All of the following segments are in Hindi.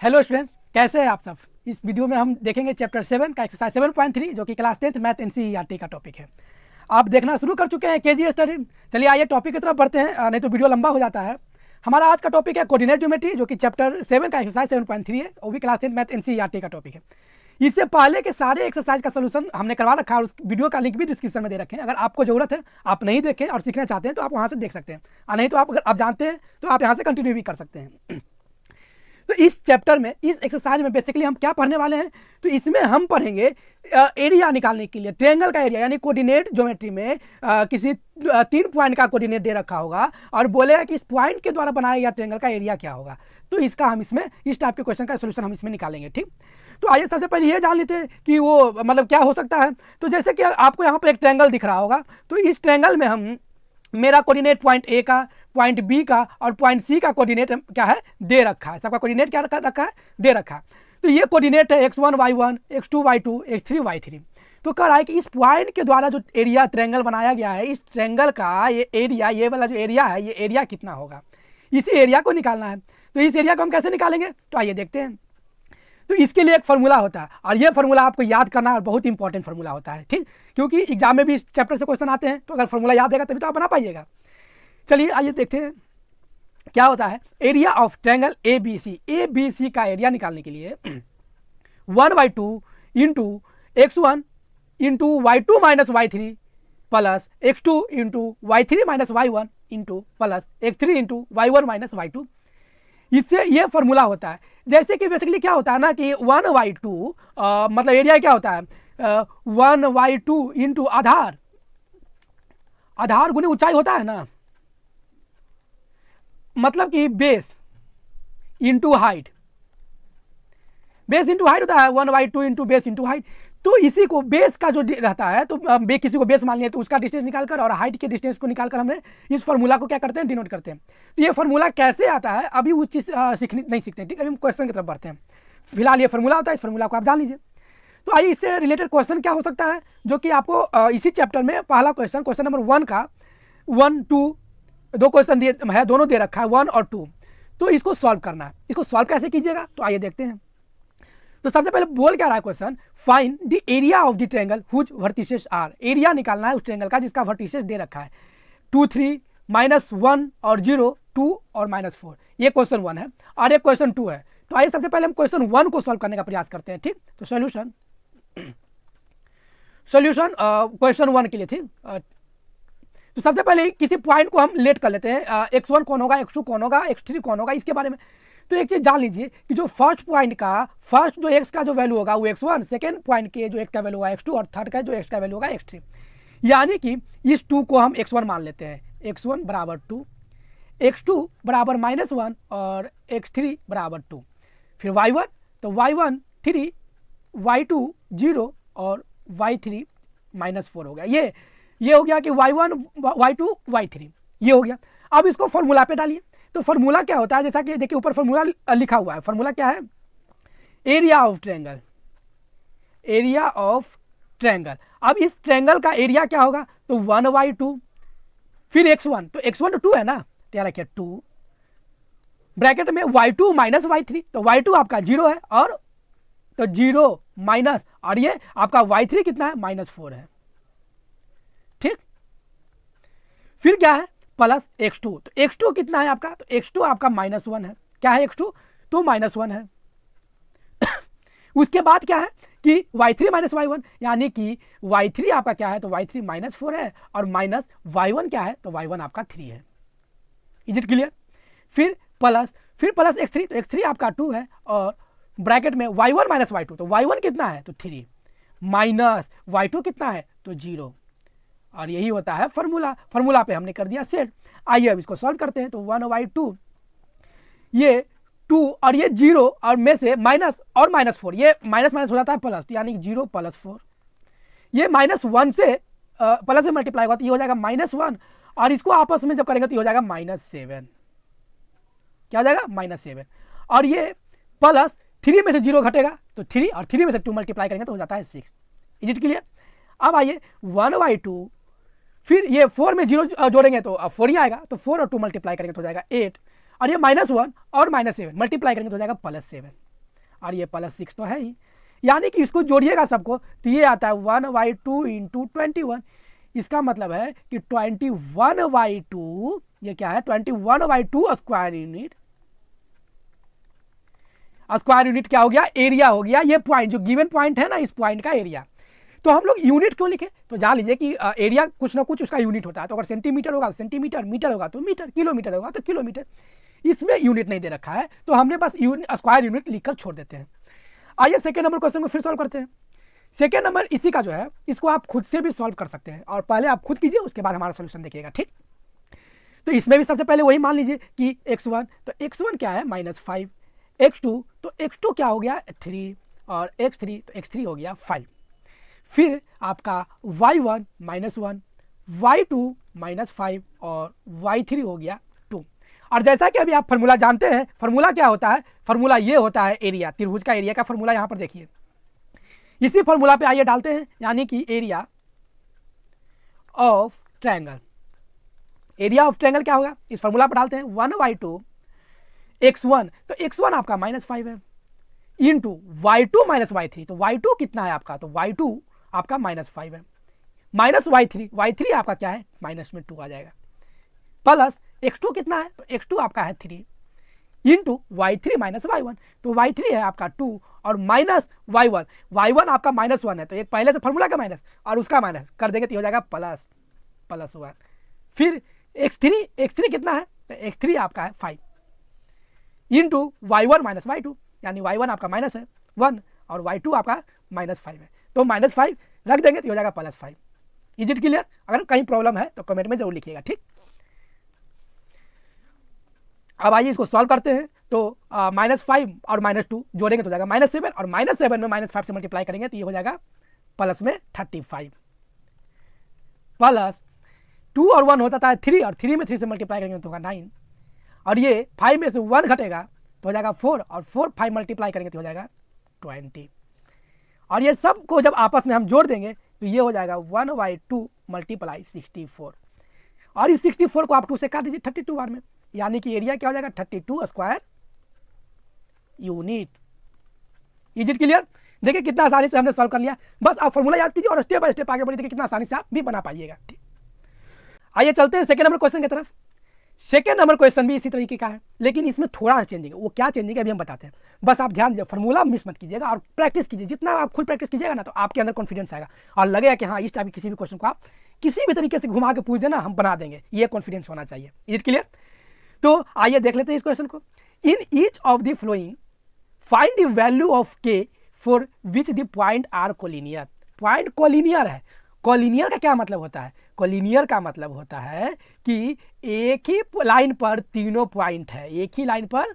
हेलो स्टूडेंट्स, कैसे हैं आप सब। इस वीडियो में हम देखेंगे चैप्टर 7 का एक्सरसाइज 7.3 जो कि क्लास 10th मैथ एनसीईआरटी का टॉपिक है। आप देखना शुरू कर चुके हैं केजी स्टडी। चलिए आइए टॉपिक की तरफ बढ़ते हैं, नहीं तो वीडियो लंबा हो जाता है। हमारा आज का टॉपिक है कोऑर्डिनेट ज्योमेट्री जो कि चैप्टर 7 का एक्सरसाइज 7.3 है, वो भी क्लास 10th मैथ एनसीईआरटी का टॉपिक है। इससे पहले के सारे एक्सरसाइज का सोल्यूशन हमने करवा रखा है और उस वीडियो का लिंक भी डिस्क्रिप्शन में दे रखे हैं। अगर आपको जरूरत है, आप नहीं देखें और सीखना चाहते हैं तो आप वहाँ से देख सकते हैं, और नहीं तो आप अगर आप जानते हैं तो आप यहाँ से कंटिन्यू भी कर सकते हैं। तो इस चैप्टर में, इस एक्सरसाइज में बेसिकली हम क्या पढ़ने वाले हैं, तो इसमें हम पढ़ेंगे एरिया निकालने के लिए ट्रायंगल का एरिया, यानी कोऑर्डिनेट ज्योमेट्री में किसी 3 पॉइंट का कोऑर्डिनेट दे रखा होगा और बोलेगा कि इस पॉइंट के द्वारा बनाया गया ट्रायंगल का एरिया क्या होगा। तो इसका हम इसमें इस टाइप के क्वेश्चन का सोल्यूशन हम इसमें निकालेंगे। ठीक, तो आइए सबसे पहले ये जान लेते हैं कि वो मतलब क्या हो सकता है। तो जैसे कि आपको यहाँ पर एक ट्रायंगल दिख रहा होगा, तो इस ट्रायंगल में हम मेरा कोऑर्डिनेट पॉइंट ए का, पॉइंट बी का और पॉइंट सी का कोऑर्डिनेट क्या है, दे रखा है। सबका कोऑर्डिनेट क्या रखा है, दे रखा है। तो ये कोऑर्डिनेट है x1 y1, x2 y2, x3 y3। तो कह रहा है कि इस पॉइंट के द्वारा जो एरिया ट्रायंगल बनाया गया है, इस ट्रायंगल का ये एरिया, ये वाला जो एरिया है, ये एरिया कितना होगा, इसी एरिया को निकालना है। तो इस एरिया को हम कैसे निकालेंगे, तो आइए देखते हैं। तो इसके लिए एक फार्मूला होता है और ये फार्मूला आपको याद करना और बहुत इंपॉर्टेंट फार्मूला होता है। ठीक, क्योंकि एग्जाम में भी इस चैप्टर से क्वेश्चन आते हैं, तो अगर फार्मूला याद रहेगा तभी तो आप बना पाइएगा। चलिए आइए देखते हैं क्या होता है। Area of triangle A B C का एरिया निकालने के लिए 1/2 into x1 into y2 minus y3 plus x2 into y3 minus y1 into plus x3 into y1 minus y2, इससे ये फॉर्मूला होता है। जैसे कि बेसिकली क्या होता है ना कि 1/2 मतलब एरिया क्या होता है, 1/2 इंटू आधार, आधार गुने ऊंचाई होता है ना, मतलब कि base into height, base into height होता है 1/2 इंटू बेस इंटू हाइट। तो इसी को बेस का जो रहता है, तो किसी को बेस मान लिया तो उसका डिस्टेंस निकालकर और हाइट के डिस्टेंस को निकालकर हमने इस फार्मूला को क्या करते हैं, डिनोट करते हैं। तो ये फार्मूला कैसे आता है अभी उस चीज़ नहीं सीखते हैं। ठीक, अभी हम क्वेश्चन की तरफ बढ़ते हैं। फिलहाल ये फार्मूला होता है, इस फार्मूला को आप जान लीजिए। तो आइए इससे रिलेटेड क्वेश्चन क्या हो सकता है, जो कि आपको इसी चैप्टर में पहला क्वेश्चन नंबर 1 का 1 2 दो क्वेश्चन दिए है, दोनों दे रखा है 1 और 2। तो इसको सॉल्व करना है। इसको सॉल्व कैसे कीजिएगा, तो आइए देखते हैं। तो सबसे पहले बोल क्या रहा है question, find the area of the triangle whose vertices are. Area निकालना है उस ट्रायंगल का जिसका वर्टिसेस दे रखा है 2 3 -1 और 0 2 और -4। ये क्वेश्चन 1 है और ये क्वेश्चन 2 है। तो आइए सबसे पहले हम क्वेश्चन 1 को सॉल्व करने का प्रयास करते हैं। ठीक, तो सोल्यूशन क्वेश्चन 1 के लिए थी। तो सबसे पहले किसी पॉइंट को हम लेट कर लेते हैं, x1 कौन होगा, x2 कौन होगा, x3 कौन होगा, इसके बारे में। तो एक चीज़ जान लीजिए कि जो फर्स्ट पॉइंट का फर्स्ट जो x का जो वैल्यू होगा वो x1, सेकेंड पॉइंट के जो x का वैल्यू होगा x2 और थर्ड का जो x का वैल्यू होगा x3। यानी कि इस 2 को हम x1 मान लेते हैं, x1 बराबर 2, x2 बराबर -1 और x3 बराबर 2। फिर y1, तो y1 3, y2 0 और y3 -4 हो गया। ये हो गया कि y1 y2 y3, ये हो गया। अब इसको फॉर्मूला पे डालिए। तो फॉर्मूला क्या होता है, जैसा कि देखिए ऊपर फॉर्मूला लिखा हुआ है। फॉर्मूला क्या है, area of triangle, area of triangle. अब इस ट्रायंगल का एरिया क्या होगा, तो 1/2 फिर x1, तो x1 तो 2 है ना, क्या रखिए 2 ब्रैकेट में y2 माइनस y3, तो y2 आपका 0 है और तो 0 माइनस, और ये आपका y3 कितना है, -4 है। ठीक, फिर क्या है, प्लस x2, तो x2 कितना है आपका, तो x2 आपका -1 है। क्या है x2, तो -1 है। उसके बाद क्या है कि y3 माइनस y1, यानी कि y3 आपका क्या है, तो y3 -4 है और माइनस y1 क्या है, तो y1 आपका 3 है। Is it clear. फिर प्लस x3, तो x3 आपका 2 है और ब्रैकेट में y1 माइनस y2, तो y1 कितना है, तो 3 माइनस y2 कितना है, तो 0। और यही होता है फार्मूला पे हमने कर दिया सेट। आइए अब इसको सॉल्व करते हैं। तो 1/2, ये 2 और ये 0 और में से माइनस और -4, ये माइनस हो जाता है प्लस, यानी 0 + 4। ये -1 से प्लस से मल्टीप्लाई होगा तो ये हो जाएगा -1, और इसको आपस में जब करेंगे तो ये हो जाएगा -7। क्या हो जाएगा, -7। और ये प्लस 3 में से 0 घटेगा तो 3, और 3 में से 2 मल्टीप्लाई करेंगे तो हो जाता है 6। Is it clear. अब आइए 1/2, फिर ये 4 में 0 जोड़ेंगे तो 4 ही आएगा, तो 4 और 2 मल्टीप्लाई करेंगे तो हो जाएगा 8, और ये -1 और -7 मल्टीप्लाई करेंगे तो हो जाएगा +7 और ये +6 तो है ही, यानी कि इसको जोड़िएगा सबको तो ये आता है 1/2 × 21। इसका मतलब है कि 21/2 ये क्या है 21/2 स्क्वायर यूनिट। स्क्वायर यूनिट क्या हो गया एरिया हो गया, ये पॉइंट जो गिवन पॉइंट है ना इस पॉइंट का एरिया। तो हम लोग यूनिट क्यों लिखे, तो जान लीजिए कि एरिया कुछ ना कुछ उसका यूनिट होता है। तो अगर सेंटीमीटर होगा तो सेंटीमीटर, मीटर होगा तो मीटर, किलोमीटर होगा तो किलोमीटर, इसमें यूनिट नहीं दे रखा है तो हमने बस स्क्वायर यूनिट लिखकर छोड़ देते हैं। आइए सेकेंड नंबर क्वेश्चन को फिर सॉल्व करते हैं। सेकेंड नंबर इसी का जो है इसको आप खुद से भी सॉल्व कर सकते हैं और पहले आप खुद कीजिए उसके बाद हमारा सोल्यूशन देखिएगा, ठीक। तो इसमें भी सबसे पहले वही मान लीजिए कि x1, तो x1 क्या है -5, x2 तो x2 क्या हो गया 3 और x3 तो x3 हो गया 5। फिर आपका y1 -1, y2 -5 और y3 हो गया 2। और जैसा कि अभी आप फार्मूला जानते हैं, फार्मूला क्या होता है, फार्मूला ये होता है एरिया, त्रिभुज का एरिया का फार्मूला यहाँ पर देखिए। इसी फार्मूला पे आइए डालते हैं, यानी कि area of triangle. Area of triangle क्या होगा, इस फार्मूला पर डालते हैं 1/2 x1, तो x1 आपका -5 है इंटू y2 -y3, तो y2 कितना है आपका, तो y2 आपका -5 है माइनस y3 आपका क्या है -2 आ जाएगा, प्लस x2 कितना है, तो x2 आपका है 3 इंटू y3 -y1, तो y3 है आपका 2 और माइनस y1 आपका -1 है, तो एक पहले से फार्मूला का माइनस और उसका माइनस कर देंगे तो हो जाएगा +1। फिर x3 कितना है, तो x3 आपका है 5 इंटू y1 -y2, यानी y1 आपका -1 और y2 आपका -5 है, तो -5 रख देंगे तो हो जाएगा +5। Is it clear? अगर कहीं प्रॉब्लम है तो कमेंट में जरूर लिखिएगा, ठीक। अब आइए इसको सॉल्व करते हैं। तो -5 और -2 जोड़ेंगे तो हो जाएगा -7 और -7 में -5 से मल्टीप्लाई करेंगे तो ये हो जाएगा प्लस में 35 प्लस 2 और 1 होता था 3 और 3 में 3 से मल्टीप्लाई करेंगे तो होगा 9 और ये 5 में से 1 घटेगा तो हो जाएगा 4 और 4 5 मल्टीप्लाई करेंगे तो हो जाएगा 20 और ये सब को जब आपस में हम जोड़ देंगे तो ये हो जाएगा 1/2 × 64 और इस 64 को आप 2 से काट दीजिए 32 बार में, यानी कि एरिया क्या हो जाएगा 32 square unit. Is it clear? देखिए कितना आसानी से हमने सॉल्व कर लिया। बस आप फॉर्मूला याद कीजिए और स्टेप बाय स्टेप आगे बढ़िए, देखिए कितना आसानी से आप भी बना पाइएगा, ठीक। आइए चलते हैं सेकंड नंबर क्वेश्चन की तरफ। सेकंड नंबर क्वेश्चन भी इसी तरीके का है, लेकिन इसमें थोड़ा सा चेंजिंग है। वो क्या चेंजिंग है अभी हम बताते हैं, बस आप ध्यान दीजिए, फार्मूला मिस मत कीजिएगा और प्रैक्टिस कीजिए। जितना आप खुद प्रैक्टिस कीजिएगा ना तो आपके अंदर कॉन्फिडेंस आएगा और लगेगा कि हाँ इस टाइप के किसी भी क्वेश्चन को आप किसी भी तरीके से घुमा के पूछ देना हम बना देंगे, ये कॉन्फिडेंस होना चाहिए। Is it clear? तो आइए देख लेते हैं इस क्वेश्चन को। In each of the following find the value of k for which the points are collinear. Point collinear है। कोलिनियर का क्या मतलब होता है? कोलिनियर का मतलब होता है कि एक ही लाइन पर तीनों पॉइंट है, एक ही लाइन पर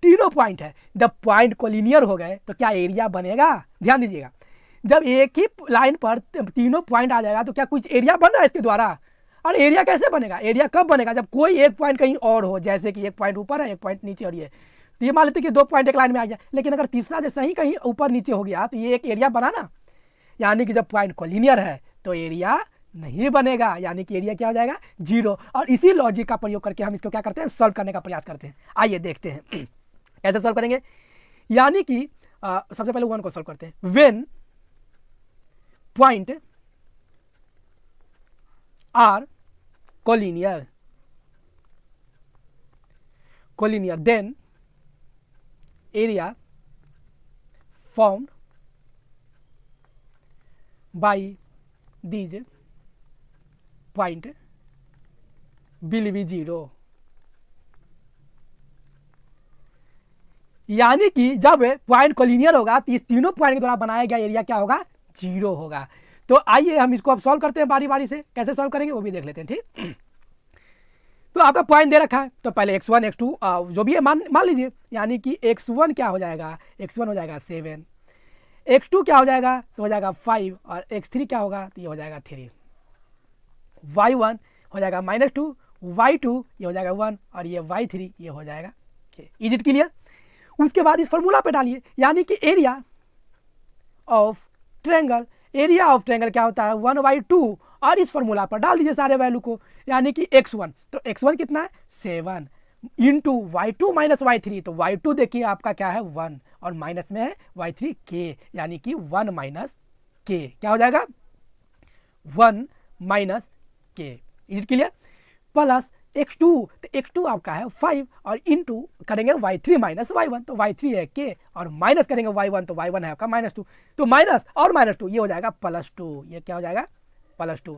तीनों पॉइंट है। जब पॉइंट कोलिनियर हो गए तो क्या एरिया बनेगा? ध्यान दीजिएगा, जब एक ही लाइन पर तीनों पॉइंट आ जाएगा तो क्या कुछ एरिया बन रहा है इसके द्वारा। और एरिया कैसे बनेगा? एरिया कब बनेगा? जब कोई एक पॉइंट कहीं और हो, जैसे कि एक पॉइंट ऊपर है एक पॉइंट नीचे और ये, तो ये मान लेते कि 2 पॉइंट एक लाइन में आ गया, लेकिन अगर तीसरा जैसे ही कहीं ऊपर नीचे हो गया तो ये एक एरिया बना ना। यानी कि जब पॉइंट कोलिनियर है तो एरिया नहीं बनेगा, यानी कि एरिया क्या हो जाएगा 0। और इसी लॉजिक का प्रयोग करके हम इसको क्या करते हैं सॉल्व करने का प्रयास करते हैं। आइए देखते हैं कैसे सॉल्व करेंगे। यानी कि सबसे पहले 1 को सॉल्व करते हैं। When point are collinear then area formed by these point will be 0। यानी कि जब पॉइंट कोलिनियर होगा तो इस तीनों पॉइंट के द्वारा बनाया गया एरिया क्या होगा 0 होगा। तो आइए हम इसको अब सॉल्व करते हैं बारी बारी से। कैसे सॉल्व करेंगे वो भी देख लेते हैं, ठीक। तो आपका पॉइंट दे रखा है तो पहले x1 x2 जो भी है मान लीजिए, यानी कि x1 क्या हो जाएगा, x1 हो जाएगा 7, x2 क्या हो जाएगा तो हो जाएगा 5 और x3 क्या होगा तो ये हो जाएगा 3, y1 हो जाएगा -2, y2 ये हो जाएगा 1 और ये y3 ये हो जाएगा। Is it clear? उसके बाद इस फॉर्मूला पे डालिए, यानी कि एरिया ऑफ ट्रायंगल क्या होता है 1/2 और इस फॉर्मूला पर डाल दीजिए सारे वैल्यू को, यानी कि x1 तो x1 कितना है 7 इंटू y2 माइनस y3, तो y2 देखिए आपका क्या है 1 और माइनस में है y3 k, यानी कि 1 माइनस k क्या हो जाएगा 1 minus k। Is it clear? Plus x2, तो x2 आपका है 5 और इंटू करेंगे y3 माइनस y1, तो y3 है k और माइनस करेंगे y1, तो y1 है आपका -2, तो माइनस और -2 ये हो जाएगा +2, ये क्या हो जाएगा +2।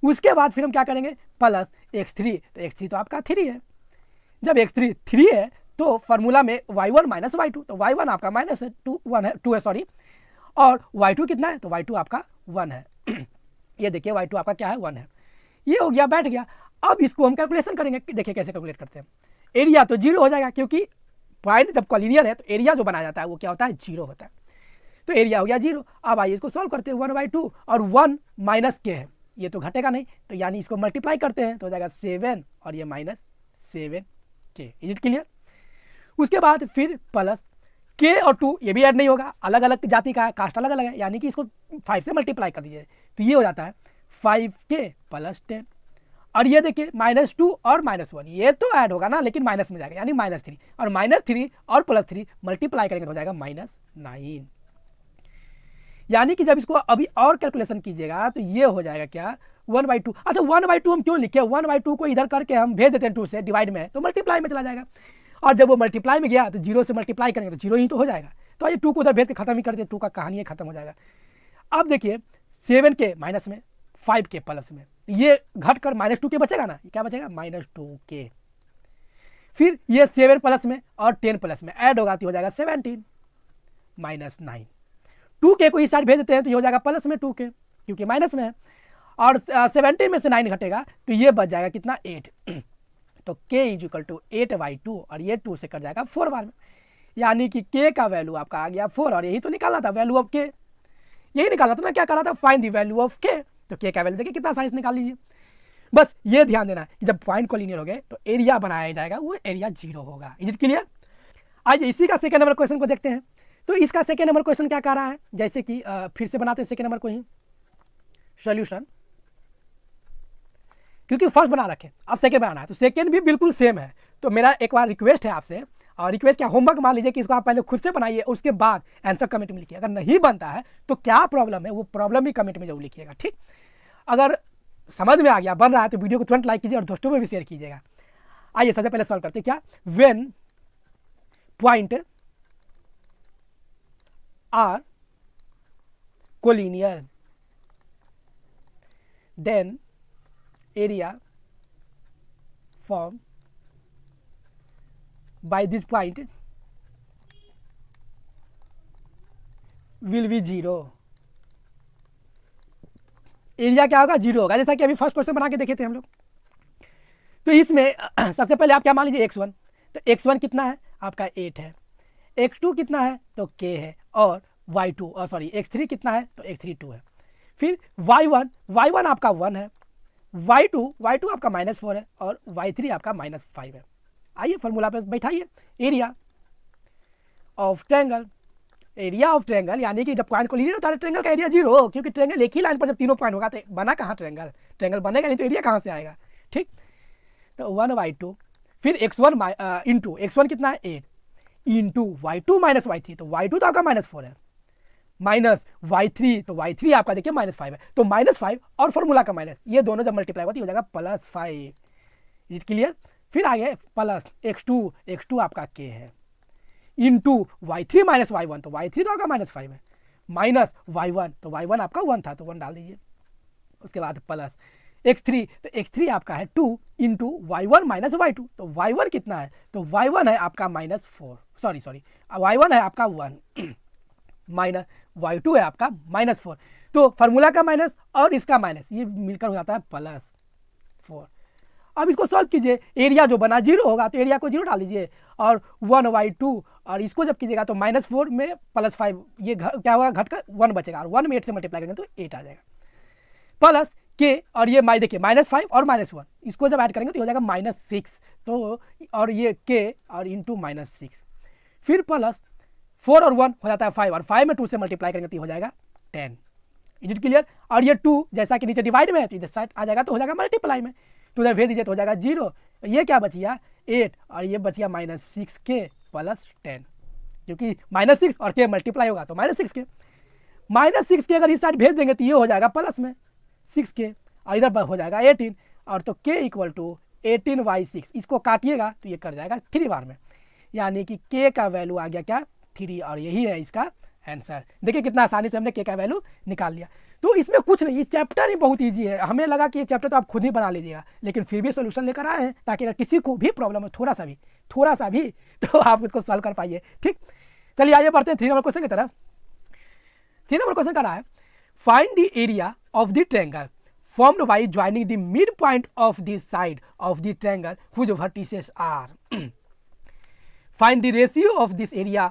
उसके बाद फिर हम क्या करेंगे प्लस x3, तो x3 तो आपका 3 है। जब x3 3 है तो फार्मूला में y1 माइनस y2, तो y1 आपका माइनस है 2 है सॉरी, और y2 कितना है, तो y2 आपका 1 है। ये देखिए y2 आपका क्या है 1 है। ये हो गया, बैठ गया। अब इसको हम कैलकुलेशन करेंगे, देखिए कैसे कैलकुलेट करते हैं। एरिया तो 0 हो जाएगा क्योंकि पॉइंट जब कॉलिनियर है तो एरिया जो बनाया जाता है वो क्या होता है 0 होता है, तो एरिया हो गया 0। अब आइए इसको सॉल्व करते हैं, 1/2 और 1 माइनस के है, ये तो घटेगा नहीं, तो यानी इसको मल्टीप्लाई करते हैं तो हो जाएगा 7 और ये -7 के। Is it clear? उसके बाद फिर प्लस के और 2 ये भी ऐड नहीं होगा, अलग अलग जाति का है, कास्ट अलग अलग है, यानी कि इसको 5 से मल्टीप्लाई कर दीजिए, तो ये हो जाता है 5k + 10 और ये देखिए -2 और -1 ये तो ऐड होगा ना, लेकिन माइनस में जाएगा यानी -3 और -3 और +3 मल्टीप्लाई करेंगे तो हो जाएगा -9। यानी कि जब इसको अभी और कैलकुलेशन कीजिएगा तो ये हो जाएगा क्या 1/2। अच्छा 1/2 हम क्यों लिखे, 1/2 को इधर करके हम भेज देते हैं 2 से डिवाइड में, तो मल्टीप्लाई में चला जाएगा, और जब वो मल्टीप्लाई में गया तो 0 से मल्टीप्लाई करेंगे तो 0 ही तो हो जाएगा, तो ये 2 को उधर भेज के खत्म ही कर दिए, 2 का कहानी खत्म हो जाएगा। अब देखिए 7 के माइनस में 5 के प्लस में, ये घट कर -2 के बचेगा ना, क्या बचेगा -2 के। फिर ये 7 प्लस में और 10 प्लस में ऐड होगा तो हो जाएगा 17 -9। 2 के को इस साइड भेज देते हैं तो ये हो जाएगा प्लस में 2 के क्योंकि माइनस में है, और 17 में से 9 घटेगा तो ये बच जाएगा कितना 8 तो k = 8/2 और ये 2 से कट जाएगा 4 बार में, यानी कि k का वैल्यू आपका आ गया 4, और यही तो निकालना था वैल्यू ऑफ k, यही निकालना था ना, क्या करा था find the value of k, तो k का वैल्यू देखिए कितना आसानी से निकाल लीजिए। बस ये ध्यान देना कि जब पॉइंट कॉलिनियर हो गए तो एरिया बनाया जाएगा, वो एरिया 0 होगा। Is it clear? आइए इसी का सेकंड नंबर क्वेश्चन को देखते हैं। तो इसका सेकंड नंबर क्वेश्चन क्या कह रहा है, जैसे कि फिर से बनाते हैं सेकंड नंबर को ही सॉल्यूशन, क्योंकि फर्स्ट बना रखे अब सेकंड बनाना है, तो सेकंड भी बिल्कुल सेम है। तो मेरा एक बार रिक्वेस्ट है आपसे, और रिक्वेस्ट क्या होमवर्क मान लीजिए कि इसको आप पहले खुद से बनाइए, उसके बाद आंसर कमेंट में लिखिए। अगर नहीं बनता है तो क्या प्रॉब्लम है वो प्रॉब्लम भी कमेंट में जरूर लिखिएगा, ठीक। अगर समझ में आ गया बन रहा है तो वीडियो को तुरंत लाइक कीजिए और दोस्तों में भी शेयर कीजिएगा। आइए सबसे पहले सॉल्व करते हैं, क्या when point are collinear then area formed by this point will be 0। Area क्या होगा 0 होगा, जैसा कि अभी फर्स्ट क्वेश्चन बना के देखे थे हम लोग। तो इसमें सबसे पहले आप क्या मान लीजिए x1, तो x1 कितना है आपका 8 है, x2 कितना है तो k है, और y2 और सॉरी x3 कितना है तो x3 2 है। फिर y1 आपका 1 है, y2 आपका -4 है, और y3 आपका -5 है। आइए फॉर्मूला पे बैठाइए, एरिया ऑफ ट्रायंगल यानी कि जब पॉइंट कोलिनियर होता है ट्रायंगल का एरिया 0, क्योंकि ट्रायंगल एक ही लाइन पर जब तीनों पॉइंट होगा तो बना कहाँ ट्रायंगल बनेगा नहीं तो एरिया कहाँ से आएगा, ठीक। तो 1/2 फिर x1 इंटू x1 कितना है 8 इंटू y2 माइनस y3, तो y2 तो आपका -4 है, माइनस y3 तो y3 आपका देखिए -5 है, तो -5 और फॉर्मूला का माइनस ये दोनों जब मल्टीप्लाई होती है हो जाएगा +5। Is clear? फिर आगे प्लस x2 आपका k है इंटू y3 माइनस y1, तो y3 तो आपका -5 है, माइनस y1 तो y1 आपका 1 था तो 1 डाल दीजिए। उसके बाद प्लस x3, तो x3 आपका है 2 इंटू y1 माइनस y2, तो y1 कितना है तो y1 है आपका -4 सॉरी y1 है आपका 1 माइनस y2 है आपका -4, तो फार्मूला का माइनस और इसका माइनस ये मिलकर हो जाता है +4। अब इसको सॉल्व कीजिए, एरिया जो बना 0 होगा तो एरिया को 0 डाल दीजिए, और 1/2 और इसको जब कीजिएगा तो -4 में +5 ये क्या होगा घटकर 1 बचेगा, और 1 में 8 से मल्टीप्लाई करेंगे तो 8 आ जाएगा, प्लस के और ये देखिए -5 और -1 इसको जब ऐड करेंगे तो हो जाएगा -6, तो और ये के और इंटू -6, फिर प्लस 4 और 1 हो जाता है 5, और 5 में 2 से मल्टीप्लाई करेंगे तो हो जाएगा 10। Is it clear? और ये 2 जैसा कि नीचे डिवाइड में है तो इधर साइड आ जाएगा तो हो जाएगा मल्टीप्लाई में, तो उधर भेज दीजिए तो हो जाएगा 0। ये क्या बच गया 8 और ये बच गया -6k + 10, क्योंकि -6 और k मल्टीप्लाई होगा तो -6k। -6k अगर इस साइड भेज देंगे तो ये हो जाएगा प्लस में 6k और इधर हो जाएगा 18 और तो k = 18/6। इसको काटिएगा तो ये कर जाएगा 3 बार में, यानी कि k का वैल्यू आ गया क्या 3 और यही है इसका आंसर। देखिए कितना आसानी से हमने k का वैल्यू निकाल लिया। तो इसमें कुछ नहीं, ये चैप्टर ही बहुत ईजी है। हमें लगा कि ये चैप्टर तो आप खुद ही बना लीजिएगा, लेकिन फिर भी सोल्यूशन लेकर आए हैं ताकि अगर किसी को भी प्रॉब्लम हो थोड़ा सा भी तो आप उसको सॉल्व कर पाइए। ठीक, चलिए आइए बढ़ते हैं 3 नंबर क्वेश्चन की तरफ। 3 नंबर क्वेश्चन कर रहा है find the area of the triangle formed by joining the midpoint of the side of the triangle whose vertices are find the ratio of this area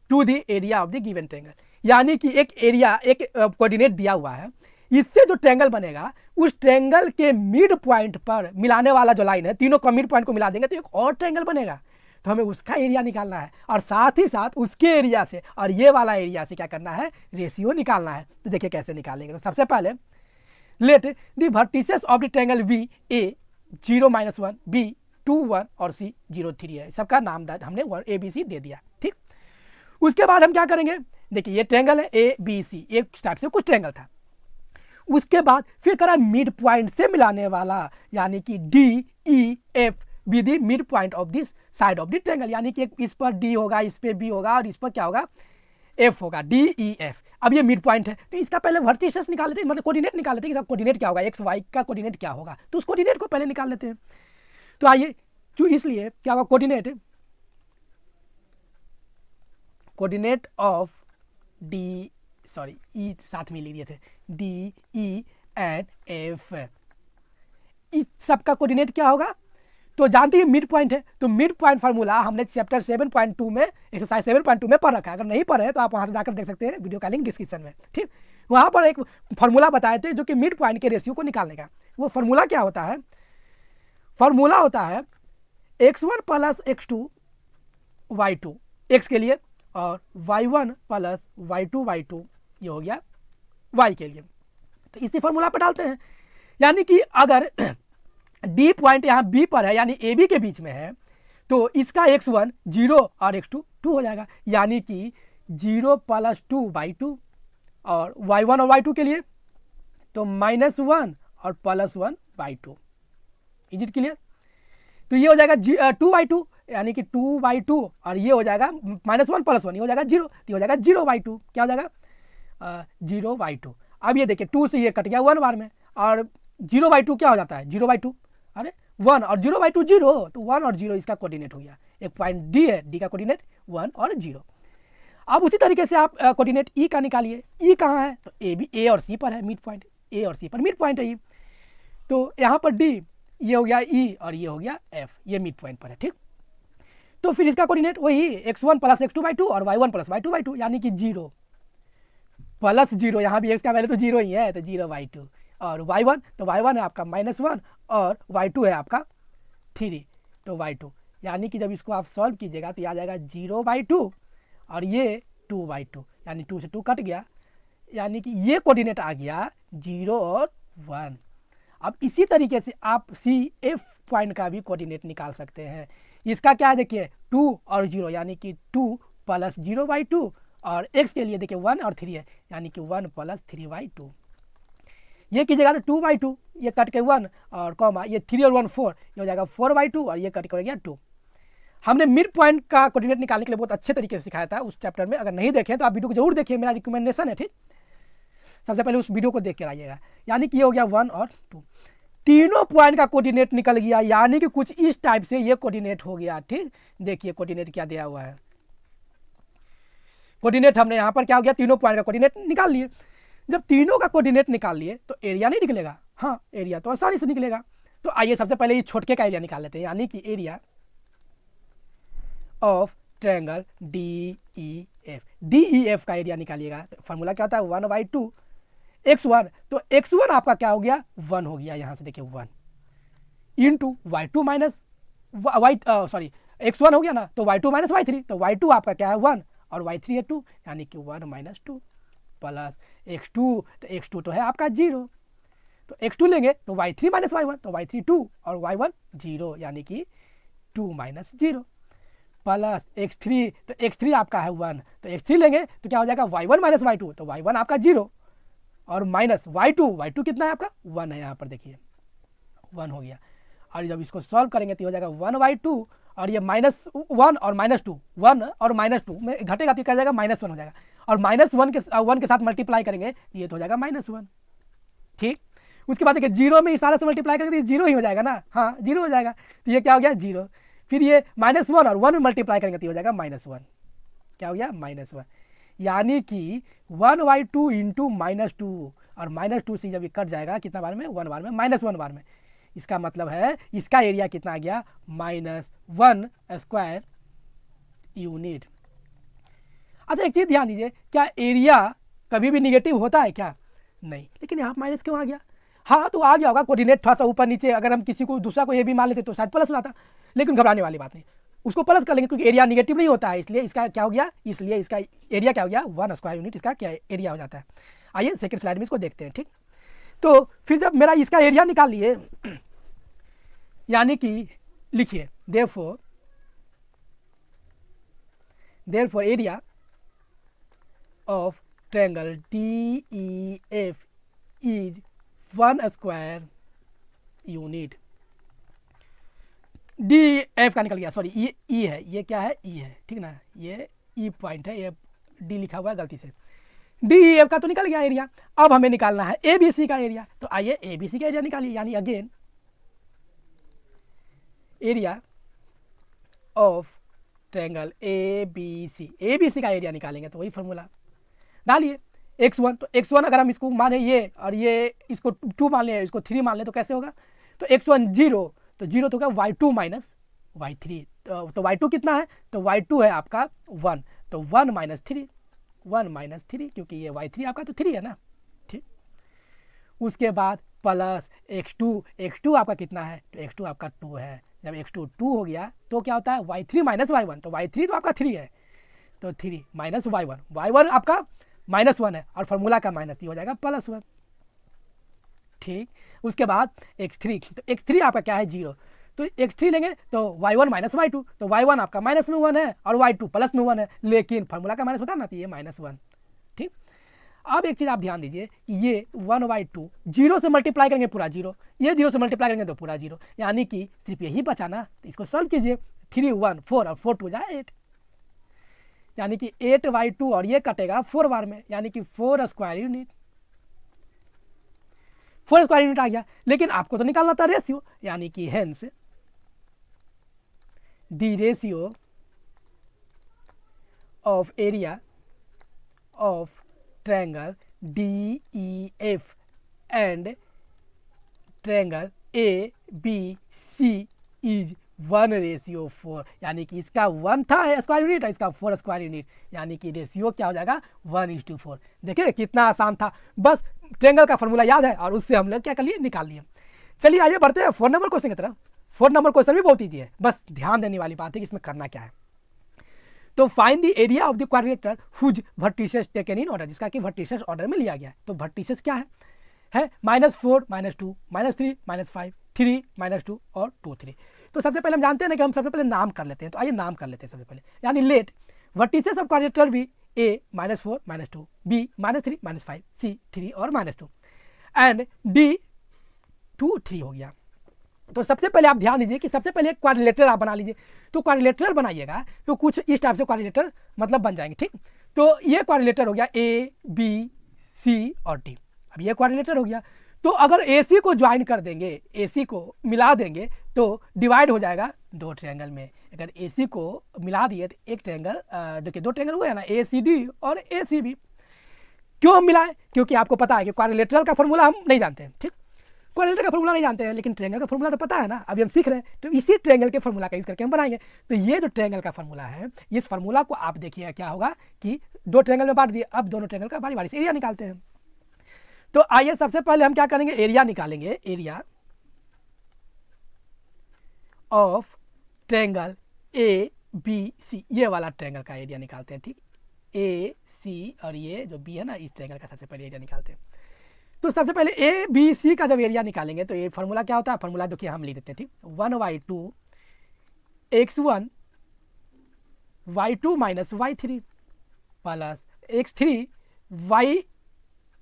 to the area of the given triangle। यानी कि एक एरिया, एक कोऑर्डिनेट दिया हुआ है, इससे जो ट्रायंगल बनेगा उस ट्रायंगल के मिड पॉइंट पर मिलाने वाला जो लाइन है, तीनों का मिड पॉइंट को मिला देंगे तो एक और ट्रायंगल बनेगा। तो हमें उसका एरिया निकालना है और साथ ही साथ उसके एरिया से और ये वाला एरिया से क्या करना है, रेशियो निकालना है। तो देखिए कैसे निकालेंगे। तो सबसे पहले let the vertices of the triangle B A 0 - 1, B 2 1 और सी 0 3 है। सबका नाम हमने ABC दे दिया। ठीक, उसके बाद हम क्या करेंगे, देखिए ये ट्रायंगल है ABC, एक टाइप से कुछ ट्रायंगल था। उसके बाद फिर करा मिड पॉइंट से मिलाने वाला, यानी कि DEF B the mid point of this side of the triangle, यानी कि इस पर D होगा, इस पर B होगा और इस पर क्या होगा F होगा, DEF। अब ये मिड पॉइंट है तो इसका पहले वर्टिसेस निकाल लेते हैं, मतलब कोऑर्डिनेट निकाल लेते हैं कि कोऑर्डिनेट क्या होगा, एक्स वाई का कोऑर्डिनेट क्या होगा, तो उस कोऑर्डिनेट को पहले निकाल लेते हैं। तो आइए, जो इसलिए क्या होगा कोऑर्डिनेट ऑफ डी, सॉरी ई साथ में ले लिए थे, DE एंड F, इस सबका कोऑर्डिनेट क्या होगा। तो जानते हैं मिड पॉइंट है, तो मिड पॉइंट फार्मूला हमने चैप्टर 7.2 में, एक्सरसाइज 7.2 में पढ़ रखा है। अगर नहीं पढ़े हैं तो आप वहाँ से जाकर देख सकते हैं, वीडियो का लिंक डिस्क्रिप्शन में। ठीक, वहाँ पर एक फार्मूला बताए थे जो कि मिड पॉइंट के रेशियो को निकालने का। वो फार्मूला क्या होता है, फार्मूला होता है x1 + x2 y2 x के लिए और y1 + y2 y2 ये हो गया y के लिए। तो इसी फार्मूला पर डालते हैं, यानी कि अगर D पॉइंट यहाँ B पर है, यानी AB के बीच में है, तो इसका x1 0 और x2 2 हो जाएगा, यानी कि 0 + 2/2 और y1 और y2 के लिए तो -1 और +1/2। Is it clear. तो ये हो जाएगा 2/2, यानी कि 2/2 और ये हो जाएगा -1 + 1, ये हो जाएगा 0, तो ये हो जाएगा 0/2। क्या हो जाएगा 0/2। अब ये देखिए 2 से ये कट गया 1 बार में, और 0/2 क्या हो जाता है 0/2, अरे 1 और 0/2 0, तो 1 और 0 इसका कोऑर्डिनेट हो गया। एक पॉइंट D है, D का कोऑर्डिनेट 1 और 0। अब उसी तरीके से आप कोऑर्डिनेट E का निकालिए। E कहाँ है, तो A और C पर है, मिड पॉइंट A और C पर मिड पॉइंट है ये। तो यहाँ पर D, ये हो गया E और ये हो गया F, ये मिड पॉइंट पर है। ठीक, तो फिर इसका कोऑर्डिनेट वही x1 + x2/2 और y1 + y2/2, यानी कि 0 + 0, यहाँ भी x का वैल्यू तो 0 ही है, तो 0/2 और y1, तो y1 है आपका -1 और y2 है आपका 3, तो y2, यानी कि जब इसको आप सॉल्व कीजिएगा तो आ जाएगा 0/2 और ये 2/2, यानी 2 से 2 कट गया, यानी कि ये कोऑर्डिनेट आ गया 0 और 1। अब इसी तरीके से आप CF पॉइंट का भी कोऑर्डिनेट निकाल सकते हैं। इसका क्या है देखिए 2 और 0, यानी कि 2 + 0/2 और x के लिए देखिए 1 और 3 है, यानी कि 1 + 3/2। ये कीजिएगा तो 2/2, ये कट के 1 और कॉमा ये 3 और 1 4, ये हो जाएगा 4/2 और ये कट के हो गया 2। हमने मिड पॉइंट का कोऑर्डिनेट निकालने के लिए बहुत अच्छे तरीके से सिखाया था उस चैप्टर में। अगर नहीं देखें तो आप वीडियो को जरूर देखिए, मेरा रिकमेंडेशन है। ठीक, सबसे पहले उस वीडियो को देख कर आइएगा। यानी कि ये हो गया 1 और 2, तीनों पॉइंट का कोऑर्डिनेट निकल गया, यानी कि कुछ इस टाइप से ये कोऑर्डिनेट हो गया। ठीक, देखिए कोऑर्डिनेट क्या दिया हुआ है, कोऑर्डिनेट हमने यहाँ पर क्या हो गया, तीनों पॉइंट का कोऑर्डिनेट निकाल लिए। जब तीनों का कोऑर्डिनेट निकाल लिए तो एरिया नहीं निकलेगा, हाँ एरिया तो आसानी से निकलेगा। तो आइए सबसे पहले ये छोटके का एरिया निकाल लेते हैं, यानी कि एरिया ऑफ ट्रायंगल DEF का एरिया निकालिएगा। तो फार्मूला क्या होता है 1/2 x1, तो x1 आपका क्या हो गया 1 हो गया, यहाँ से देखिए 1 into y2 minus sorry x1 हो गया ना, तो y2 - y3, तो y2 आपका क्या है 1 और y3 है 2, यानी कि 1 - 2 प्लस x2, तो x2 तो है आपका 0, तो x2 लेंगे तो y3 माइनस y1, तो y3 2 और y1 0, यानी कि 2 माइनस 0 प्लस x3, तो x3 आपका है 1, तो x3 लेंगे तो क्या हो जाएगा y1 माइनस y2, तो y1 आपका 0 और माइनस y2 कितना है आपका 1 है, यहाँ पर देखिए 1 हो गया। और जब इसको सॉल्व करेंगे तो हो जाएगा 1/2 और ये -1 और -2, 1 और -2 में घटेगा तो क्या जाएगा -1 हो जाएगा, और -1 के साथ मल्टीप्लाई करेंगे तो ये तो हो जाएगा -1। ठीक, उसके बाद देखिए 0 में इशारे से मल्टीप्लाई करेंगे तो 0 ही हो जाएगा ना, हाँ 0 हो जाएगा, तो ये क्या हो गया 0। फिर ये -1 और 1 में मल्टीप्लाई करेंगे तो हो जाएगा -1, क्या हो गया -1, यानी कि 1/2 इंटू -2, और -2 से जब ये कट जाएगा कितना बार में 1 बार में, -1 बार में, इसका मतलब है इसका एरिया कितना आ गया -1 स्क्वायर यूनिट। अच्छा एक चीज़ ध्यान दीजिए, क्या एरिया कभी भी निगेटिव होता है क्या? नहीं, लेकिन यहाँ माइनस क्यों आ गया? हाँ तो आ गया होगा, कोऑर्डिनेट थोड़ा सा ऊपर नीचे, अगर हम किसी को दूसरा को ये भी मान लेते तो शायद प्लस हो जाता, लेकिन घबराने वाली बात नहीं, उसको प्लस कर लेंगे क्योंकि एरिया निगेटिव नहीं होता है, इसलिए इसका क्या हो गया, इसलिए इसका एरिया क्या हो गया 1 स्क्वायर यूनिट, इसका क्या एरिया हो जाता है। आइए सेकंड स्लाइड में इसको देखते हैं। ठीक, तो फिर जब मेरा इसका एरिया निकाल लिए, यानी कि लिखिए therefore area of triangle DEF is 1 square unit. DEF का निकल गया, सॉरी E है, ये क्या है E है, ठीक ना, ये E पॉइंट है, ये D लिखा हुआ है गलती से, DEF का तो निकल गया एरिया। अब हमें निकालना है ABC का एरिया, तो आइए ABC का एरिया निकालिए, यानी again area of triangle ABC का एरिया निकालेंगे तो वही फॉर्मूला डालिए, x1, तो x1 अगर हम इसको माने ये, और ये इसको 2 मान लें, इसको 3 मान लें तो कैसे होगा, तो x1 0, तो 0 तो क्या y2 माइनस y3, तो y2 कितना है, तो y2 है आपका 1, तो 1 माइनस 3, क्योंकि ये y3 आपका तो 3 है ना। ठीक, उसके बाद प्लस x2 आपका कितना है, तो x2 आपका 2 है, जब x2 2 हो गया तो क्या होता है y3 माइनस y1, तो y3 तो आपका 3 है, तो 3 माइनस y1 आपका -1 है, और फार्मूला का माइनस हो जाएगा +1। ठीक, उसके बाद x3, तो x3 आपका क्या है 0, तो x3 लेंगे तो y1 माइनस y2, तो y1 आपका माइनस में 1 है और y2 प्लस में 1 है, लेकिन फार्मूला का माइनस होता है ना, तो ये -1। ठीक, अब एक चीज़ आप ध्यान दीजिए, ये 1/2 0 से मल्टीप्लाई करेंगे पूरा 0, ये 0 से मल्टीप्लाई करेंगे तो पूरा 0, यानी कि सिर्फ यही बचा ना, तो इसको सॉल्व कीजिए, 3 1 4 और 4 2 जाए 8, यानी कि 8/2 और ये कटेगा 4 बार में, यानी कि 4 स्क्वायर यूनिट आ गया। लेकिन आपको तो निकालना था रेशियो, यानी कि hence the ratio of area of triangle DEF and triangle ABC is 1:4, यानी कि इसका 1 था स्क्वायर यूनिट और इसका 4 स्क्वायर यूनिट, यानी कि रेशियो क्या हो जाएगा 1:4। देखिए कितना आसान था, बस ट्रायंगल का फॉर्मूला याद है और उससे हम लोग क्या कर लिए, निकाल लिए। चलिए आइए बढ़ते हैं 4 नंबर क्वेश्चन की तरफ। 4 नंबर क्वेश्चन भी बहुत ईजी है, बस ध्यान देने वाली बात है कि इसमें करना क्या है। तो find the area of the quadrilateral whose vertices taken in order, जिसका कि वर्टिसेस ऑर्डर में लिया गया है। तो वर्टिसेस क्या है -4 -2 -3 -5 3 -2 और 2 3। तो सबसे पहले हम जानते हैं ना कि हम सबसे पहले नाम कर लेते हैं, तो आइए नाम कर लेते हैं सबसे पहले, यानी let vertices of quadrilateral be A -4 -2 B -3 -5 C 3 और -2 एंड D 2 3 हो गया। तो सबसे पहले आप ध्यान दीजिए कि सबसे पहले एक क्वाड्रिलेटरल आप बना लीजिए। तो क्वाड्रिलेटरल बनाइएगा तो कुछ इस टाइप से क्वाड्रिलेटरल मतलब बन जाएंगे। ठीक, तो ये क्वाड्रिलेटर हो गया A B C और D। अब ये क्वाड्रिलेटर हो गया, तो अगर AC को ज्वाइन कर देंगे, AC को मिला देंगे तो डिवाइड हो जाएगा 2 ट्रायंगल में। अगर AC को मिला दिए तो एक ट्रायंगल, देखिए 2 ट्रायंगल हो गया ना, ACD और ACB। क्यों हम मिलाएं? क्योंकि आपको पता है कि क्वाड्रिलेटरल का फॉर्मूला हम नहीं जानते हैं। ठीक, क्वाड्रिलेटर का फॉर्मूला नहीं जानते हैं, लेकिन ट्रायंगल का फॉर्मूला तो पता है ना, अभी हम सीख रहे हैं, तो इसी ट्रायंगल के फॉर्मूला का यूज करके हम बनाएंगे। तो ये जो ट्रायंगल का फॉर्मूला है, इस फॉर्मूला को आप देखिए क्या होगा कि 2 ट्रायंगल में बांट दिए, अब दोनों ट्रायंगल का बारी बारी से एरिया निकालते हैं। तो आइए सबसे पहले हम क्या करेंगे, एरिया निकालेंगे, एरिया ऑफ ट्रायंगल ABC, ये वाला ट्रायंगल का एरिया निकालते हैं। ठीक, AC और ये जो B है ना, इस ट्रायंगल का सबसे पहले एरिया निकालते हैं। तो सबसे पहले ए बी सी का जब एरिया निकालेंगे तो ये फार्मूला क्या होता है, फार्मूला देखिए हम लिख देते हैं, ठीक, 1/2 x1 y2 minus y3 plus x3 y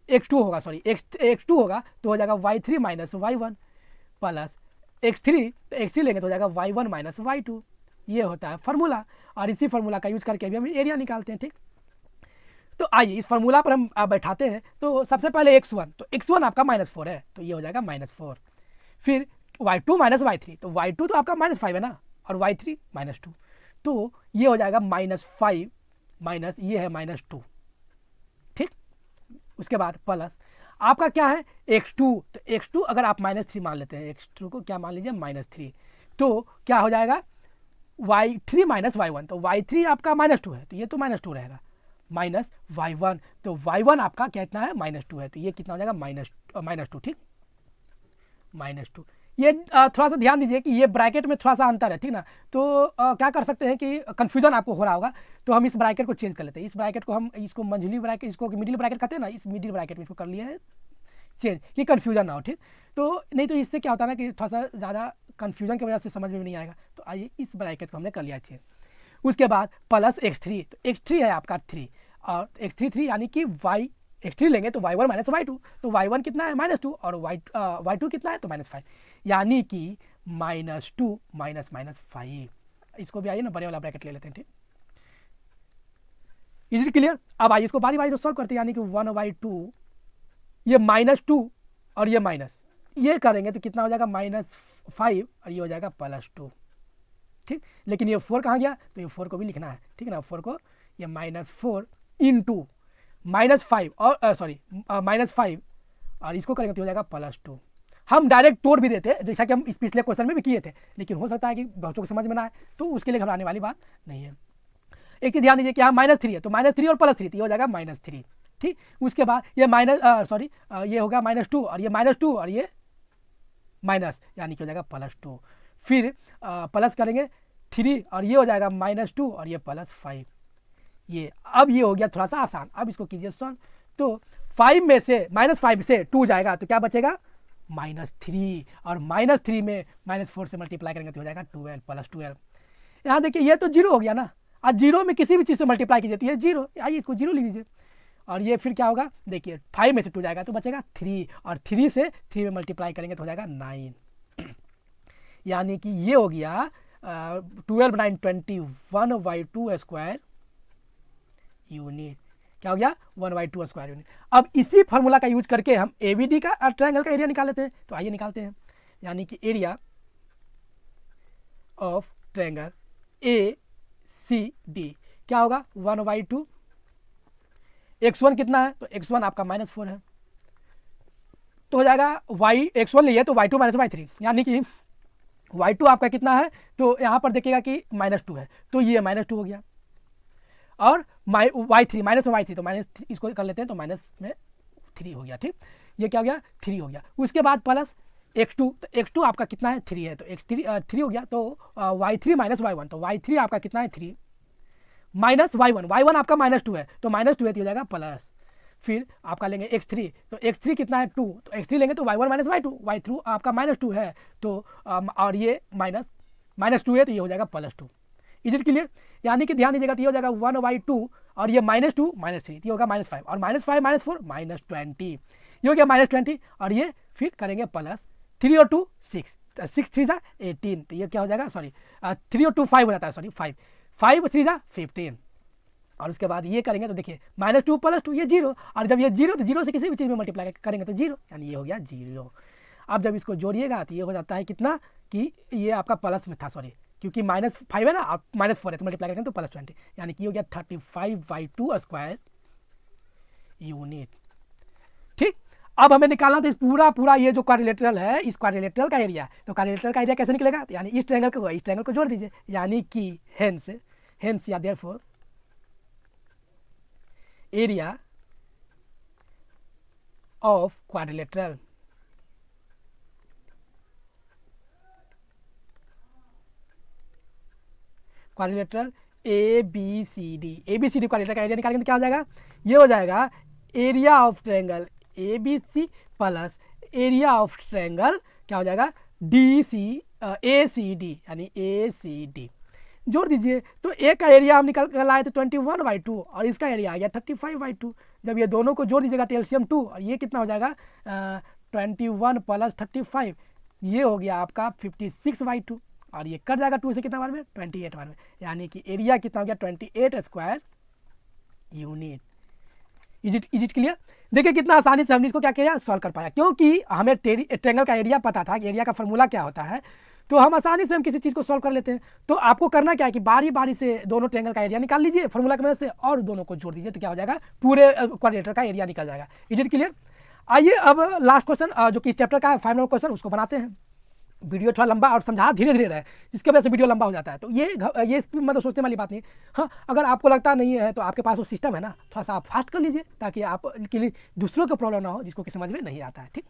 x2 होगा, सॉरी x2 होगा तो हो जाएगा y3 minus y1 plus x3, तो x3 लेंगे तो हो जाएगा y1 माइनस y2। ये होता है फार्मूला, और इसी फार्मूला का यूज करके अभी हम एरिया निकालते हैं, ठीक। तो आइए इस फार्मूला पर हम बैठाते हैं। तो सबसे पहले x1, तो x1 आपका -4 है तो ये हो जाएगा -4। फिर y2 माइनस y3, तो y2 तो आपका -5 है ना, और y3 -2, तो ये हो जाएगा -5 माइनस ये है -2, ठीक। उसके बाद प्लस आपका क्या है x2, तो x2 अगर आप -3 मान लेते हैं, x2 को क्या मान लीजिए -3, तो क्या हो जाएगा y3 माइनस y1, तो y3 आपका -2 है तो ये तो -2 रहेगा, माइनस y1, तो y1 आपका कितना है -2 है तो ये कितना हो जाएगा -2, ठीक, -2। ये थोड़ा सा ध्यान दीजिए कि ये ब्रैकेट में थोड़ा सा अंतर है, ठीक ना। तो क्या कर सकते हैं कि कन्फ्यूजन आपको हो रहा होगा, तो हम इस ब्रैकेट को चेंज कर लेते हैं। इस ब्रैकेट को हम इसको मंझली ब्रैकेट, इसको मिडिल ब्रैकेट कहते हैं ना, इस मिडिल ब्रैकेट में इसको कर लिया है चेंज कि कन्फ्यूजन ना हो, ठीक। तो नहीं तो इससे क्या होता है ना कि थोड़ा सा ज़्यादा कन्फ्यूजन की वजह से समझ में नहीं आएगा। तो आइए इस ब्रैकेट को हमने कर लिया चेंज। उसके बाद प्लस x3, तो x3 है आपका 3 और x3 3 यानी कि x3 लेंगे तो y1 माइनस y2, तो y1 कितना है -2 और y2 कितना है तो -5, यानी कि -2 माइनस -5। इसको भी आइए ना बड़े वाला ब्रैकेट ले लेते हैं, ठीक। Is it clear? अब आइए इसको बारी बारी से सॉल्व करते हैं, यानी कि 1/2 ये -2 और ये माइनस, ये करेंगे तो कितना हो जाएगा -5 और ये हो जाएगा +2, ठीक। लेकिन ये 4 कहाँ गया, तो ये 4 को भी लिखना है, ठीक है ना। 4 को ये -4 इंटू -5 और सॉरी -5 और इसको करेंगे तो हो जाएगा +2। हम डायरेक्ट तोड़ भी देते हैं जैसा कि हम इस पिछले क्वेश्चन में भी किए थे, लेकिन हो सकता है कि बच्चों को समझ में ना आए, तो उसके लिए घबराने वाली बात नहीं है। एक चीज़ ध्यान दीजिए कि यहाँ -3 है तो -3 और +3 तो ये हो जाएगा -3, ठीक। उसके बाद ये ये होगा -2 और ये -2 और ये माइनस, यानी कि हो जाएगा +2। फिर प्लस करेंगे 3 और ये हो जाएगा -2 और ये +5। ये अब ये हो गया थोड़ा सा आसान। अब इसको कीजिए सॉल्व, तो 5 में से -5 से 2 जाएगा तो क्या बचेगा -3 और -3 में -4 से मल्टीप्लाई करेंगे तो हो जाएगा 12 +12। यहाँ देखिए ये तो 0 हो गया ना, आज 0 में किसी भी चीज़ से मल्टीप्लाई कीजिए तो ये 0, आइए इसको 0 लिख दीजिए। और ये फिर क्या होगा देखिए 5 में से 2 जाएगा तो बचेगा 3 और 3 से 3 में मल्टीप्लाई करेंगे तो हो जाएगा 9, यानी कि ये हो गया 12 9 21/2 स्क्वायर यूनिट। क्या हो गया 1/2 स्क्वायर यूनिट। अब इसी फार्मूला का यूज करके हम ABD का ट्रायंगल का एरिया निकाल लेते हैं, तो आइए निकालते हैं। यानी कि एरिया ऑफ ट्रायंगल ACD क्या होगा 1/2, x1 कितना है तो x1 आपका -4 है तो हो जाएगा x1 लिए तो y2 माइनस y3, यानी कि y2 आपका कितना है तो यहाँ पर देखिएगा कि -2 है तो ये -2 हो गया, और y3 माइनस y3 तो माइनस इसको कर लेते हैं तो माइनस में 3 हो गया, ठीक। ये क्या हो गया 3 हो गया। उसके बाद प्लस x2, तो x2 आपका कितना है 3 है तो x3 हो गया, तो y3 माइनस y1 तो y3 आपका कितना है 3 माइनस y1 आपका -2 है तो -2 है तो हो जाएगा प्लस। फिर आपका लेंगे x3, तो x3 कितना है 2 तो x3 लेंगे तो y1 माइनस y2 आपका -2 है तो और ये -2 है तो ये हो जाएगा +2। Is it clear? यानी कि ध्यान दीजिएगा तो ये हो जाएगा 1/2 और ये -2 -3 ये होगा -5 और -5 -4 -20, ये हो गया -20 और ये फिर करेंगे प्लस 3 और 2 6, 6 3 सा 18 तो ये क्या हो जाएगा 3 और 2 5 हो जाता है 5 3 सा 15 और उसके बाद ये करेंगे तो देखिए -2 +2 ये 0 और जब ये 0 तो 0 से किसी भी चीज़ में मल्टीप्लाई करेंगे तो 0, यानी ये हो गया 0। अब जब इसको जोड़िएगा तो ये हो जाता है कितना कि ये आपका प्लस में था क्योंकि -5 है ना आप -4 है तो मल्टीप्लाई करेंगे तो +20, यानी कि हो गया 35/2 स्क्वायर यूनिट, ठीक। अब हमें निकालना था पूरा ये जो क्वाड्रिलेटरल है इस क्वाड्रिलेटरल का एरिया, तो क्वाड्रिलेटरल का एरिया कैसे निकलेगा, यानी इस ट्रायंगल को जोड़ दीजिए, यानी कि हेंस या therefore area of quadrilateral ABCD quadrilateral का एरिया निकालेंगे तो क्या हो जाएगा, ये हो जाएगा area of triangle ABC plus area of triangle क्या हो जाएगा ACD, यानी ACD जोड़ दीजिए। तो ए का एरिया हम निकल कर लाए तो 21/2 और इसका एरिया आ गया 35/2। जब ये दोनों को जोड़ दीजिएगा तो एलसीएम 2 और ये कितना हो जाएगा 21 प्लस 35, ये हो गया आपका 56/2 और ये कट जाएगा 2 से कितना बार में 28 बार में, यानी कि एरिया कितना हो गया 28 square unit. Is it clear? देखिए कितना आसानी से हमने इसको क्या किया सॉल्व कर पाया, क्योंकि हमें ट्रायंगल का एरिया पता था कि एरिया का फॉर्मूला क्या होता है, तो हम आसानी से हम किसी चीज़ को सॉल्व कर लेते हैं। तो आपको करना क्या है कि बारी बारी से दोनों ट्रायंगल का एरिया निकाल लीजिए फॉर्मूला की मदद से और दोनों को जोड़ दीजिए, तो क्या हो जाएगा पूरे क्वाड्रेटर का एरिया निकल जाएगा। Is it clear? आइए अब लास्ट क्वेश्चन जो कि चैप्टर का है 5 नंबर क्वेश्चन, उसको बनाते हैं। वीडियो थोड़ा लंबा और समझा धीरे धीरे रहे, जिसकी वजह से वीडियो लंबा हो जाता है, तो ये मतलब सोचने वाली बात नहीं। हाँ, अगर आपको लगता नहीं है तो आपके पास वो सिस्टम है ना, थोड़ा सा आप फास्ट कर लीजिए ताकि आप के लिए दूसरों को प्रॉब्लम ना हो जिसको कि समझ में नहीं आता है। ठीक,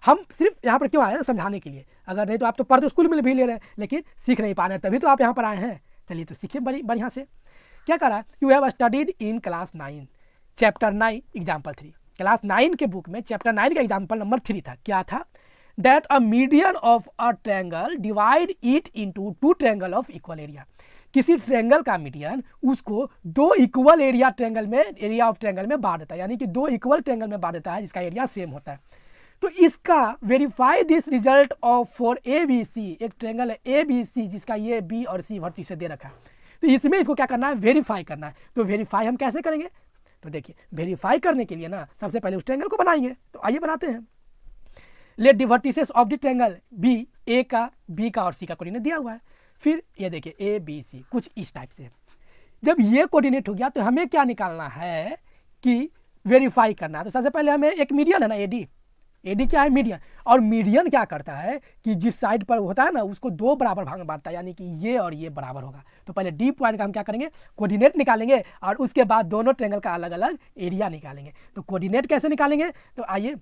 हम सिर्फ यहाँ पर क्यों आए हैं समझाने के लिए, अगर नहीं तो आप तो पढ़ तो स्कूल में भी ले रहे हैं लेकिन सीख नहीं पा रहे हैं, तभी तो आप यहाँ पर आए हैं। चलिए तो सीखिए बढ़िया से। क्या कह रहा है, you have studied in class 9 chapter 9 example 3। Class 9 के बुक में चैप्टर 9 का एग्जाम्पल नंबर 3 था। क्या था? That a median of a triangle divide it into two triangle of equal area। किसी ट्रायंगल का मीडियन उसको दो इक्वल एरिया ट्रायंगल में एरिया ऑफ ट्रायंगल में बांट देता है, यानी कि दो इक्वल ट्रायंगल में बांट देता है जिसका एरिया सेम होता है। तो इसका verify this result of for ABC, एक ट्रायंगल है ABC जिसका ये B और C वर्टिस से दे रखा है, तो इसमें इसको क्या करना है वेरीफाई करना है। तो वेरीफाई हम कैसे करेंगे? तो देखिए वेरीफाई करने के लिए ना सबसे पहले उस ट्रायंगल को बनाएंगे, तो आइए बनाते हैं। Let the vertices of the triangle B, A का बी का और सी का कोऑर्डिनेट दिया हुआ है। फिर ये देखिए ABC कुछ इस टाइप से। जब ये कोऑर्डिनेट हो गया तो हमें क्या निकालना है कि वेरीफाई करना है। तो सबसे पहले हमें एक मीडियन है ना AD क्या है मीडियन, और मीडियन क्या करता है कि जिस साइड पर होता है ना उसको दो बराबर भाग में बांटता है, यानी कि ये और ये बराबर होगा। तो पहले D पॉइंट का हम क्या करेंगे कोऑर्डिनेट निकालेंगे और उसके बाद दोनों ट्रायंगल का अलग अलग एरिया निकालेंगे। तो कोऑर्डिनेट कैसे निकालेंगे? तो आइए,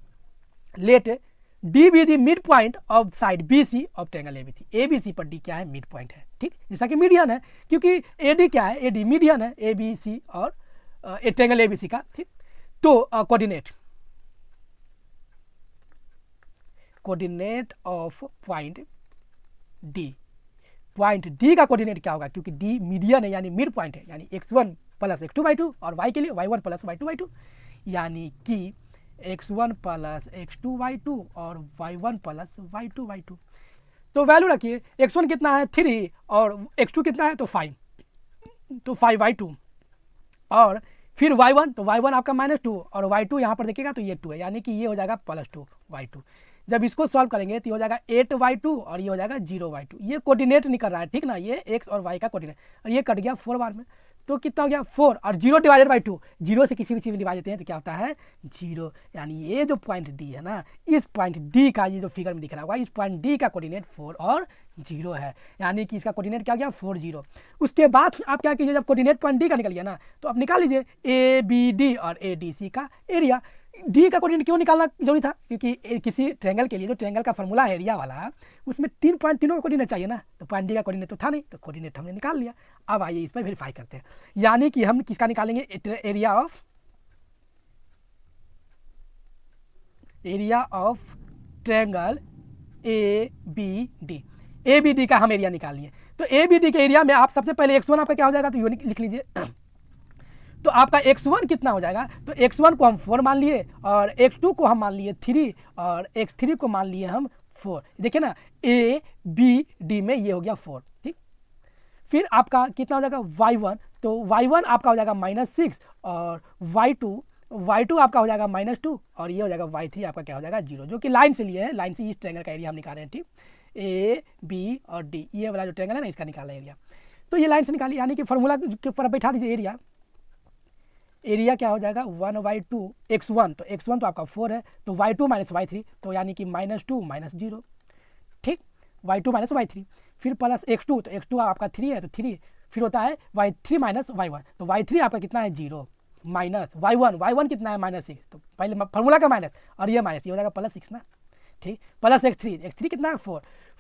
let D be the mid point of side BC of triangle ABC पर D क्या है मिड पॉइंट है। ठीक, जैसा कि मीडियन है, क्योंकि AD क्या है AD मीडियन है ABC और ट्रायंगल ABC का। ठीक, तो कोऑर्डिनेट ऑफ पॉइंट D का कोऑर्डिनेट क्या होगा, क्योंकि D मीडियन है यानी मिड पॉइंट है, यानी x1 प्लस x2/2 और y के लिए y1 प्लस y2/2, यानी कि x1 प्लस x2/2 और y1 प्लस y2/2। तो वैल्यू रखिए, x1 कितना है 3 और x2 कितना है तो 5, तो 5/2 और फिर y1, तो y1 आपका -2 और y2 यहाँ पर देखिएगा तो ये 2 है, यानी कि ये हो जाएगा +2y2। जब इसको सॉल्व करेंगे तो ये हो जाएगा 8y2 और ये हो जाएगा 0y2। ये कोऑर्डिनेट निकल रहा है, ठीक ना, ये x और y का कोऑर्डिनेट, और ये कट गया 4 बार में, तो कितना हो गया 4 और 0 डिवाइडेड बाई 2, 0 से किसी भी चीज़ में डिवाइड देते हैं तो क्या होता है 0, यानी ये जो पॉइंट D है ना, इस पॉइंट D का ये जो फिगर में दिख रहा होगा इस पॉइंट D का कोऑर्डिनेट 4 और 0 है, यानी कि इसका कोऑर्डिनेट क्या गया 4 0। उसके बाद आप क्या कीजिए, जब कोऑर्डिनेट पॉइंट D का निकल गया ना तो आप निकाल लीजिए ABD और ADC का एरिया। D का कोऑर्डिनेट क्यों निकालना जरूरी था, क्योंकि किसी ट्रायंगल के लिए जो ट्रायंगल का फॉर्मूला है एरिया वाला उसमें 3 पॉइंट तीनों का कोऑर्डिनेट चाहिए ना, तो पॉइंट D का कोऑर्डिनेट तो था नहीं, तो कोऑर्डिनेट हमने निकाल लिया। अब आइए इस पर वेरीफाई करते हैं, यानी कि हम किसका निकालेंगे एरिया ऑफ ट्रायंगल ABD का हम एरिया निकाल लिए। तो ABD के एरिया में आप सबसे पहले x1 आपका क्या हो जाएगा, तो ये लिख लीजिए। तो आपका x1 कितना हो जाएगा, तो x1 को हम 4 मान लिए और x2 को हम मान लिए 3 और x3 को मान लिए हम 4। देखिए ना ABD में ये हो गया 4। ठीक, फिर आपका कितना हो जाएगा y1, तो y1 आपका हो जाएगा -6 और y2 आपका हो जाएगा -2 और ये हो जाएगा y3 आपका क्या हो जाएगा 0, जो कि लाइन से लिए है, लाइन से इस ट्रायंगल का एरिया हम निकाल रहे हैं। ठीक, A B और D ये वाला जो ट्रायंगल है ना इसका निकाला एरिया, तो ये लाइन से निकालिए, यानी कि फॉर्मूला के ऊपर बैठा दीजिए एरिया क्या हो जाएगा 1/2 x1, तो x1 तो आपका 4 है, तो y2 माइनस y3, तो यानी कि -2 -0। ठीक, y2 माइनस y3, फिर प्लस x2, तो x2 आपका 3 है तो 3, फिर होता है y3 माइनस y1, तो y3 आपका कितना है 0 माइनस y1 कितना है -6, तो पहले फार्मूला का माइनस और ये माइनस, ये हो जाएगा +6 ना। ठीक, प्लस x3 कितना है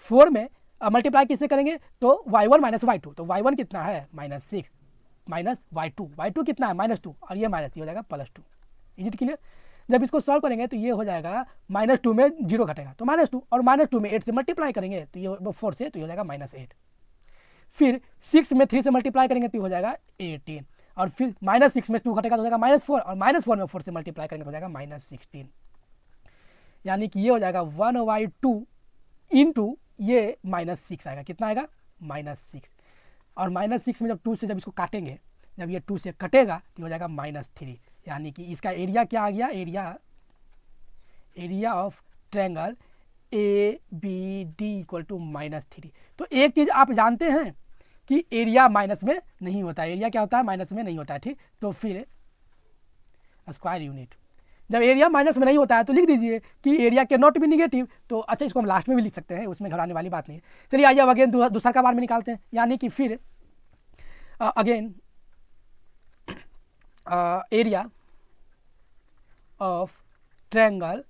4 में मल्टीप्लाई किससे करेंगे तो y1 माइनस y2, तो y1 कितना है -6 माइनस y2 कितना है -2 और ये माइनस, ये हो जाएगा +2। Is it clear? जब इसको सॉल्व करेंगे तो ये हो जाएगा -2 में 0 घटेगा तो -2, और -2 में 8 से मल्टीप्लाई करेंगे तो ये 4 से, तो ये हो जाएगा -8। फिर 6 में 3 से मल्टीप्लाई करेंगे तो हो जाएगा 18, और फिर -6 में 2 घटेगा तो हो जाएगा -4, और -4 में 4 से मल्टीप्लाई करेंगे तो हो जाएगा -16। यानी कि ये हो जाएगा 1/2 इंटू ये -6 आएगा, कितना आएगा -6, और -6 में जब 2 से जब इसको काटेंगे, जब ये 2 से कटेगा तो हो जाएगा -3। यानी कि इसका एरिया क्या आ गया, area of triangle ABD equal to -3। तो एक चीज़ आप जानते हैं कि एरिया माइनस में नहीं होता है, एरिया क्या होता है, माइनस में नहीं होता है, ठीक। तो फिर स्क्वायर यूनिट, जब एरिया माइनस में नहीं होता है तो लिख दीजिए कि एरिया के नॉट भी निगेटिव। तो अच्छा, इसको हम लास्ट में भी लिख सकते हैं, उसमें घबराने वाली बात नहीं है। चलिए आइए अब अगेन दूसरा का बार में निकालते हैं। यानी कि फिर again area of triangle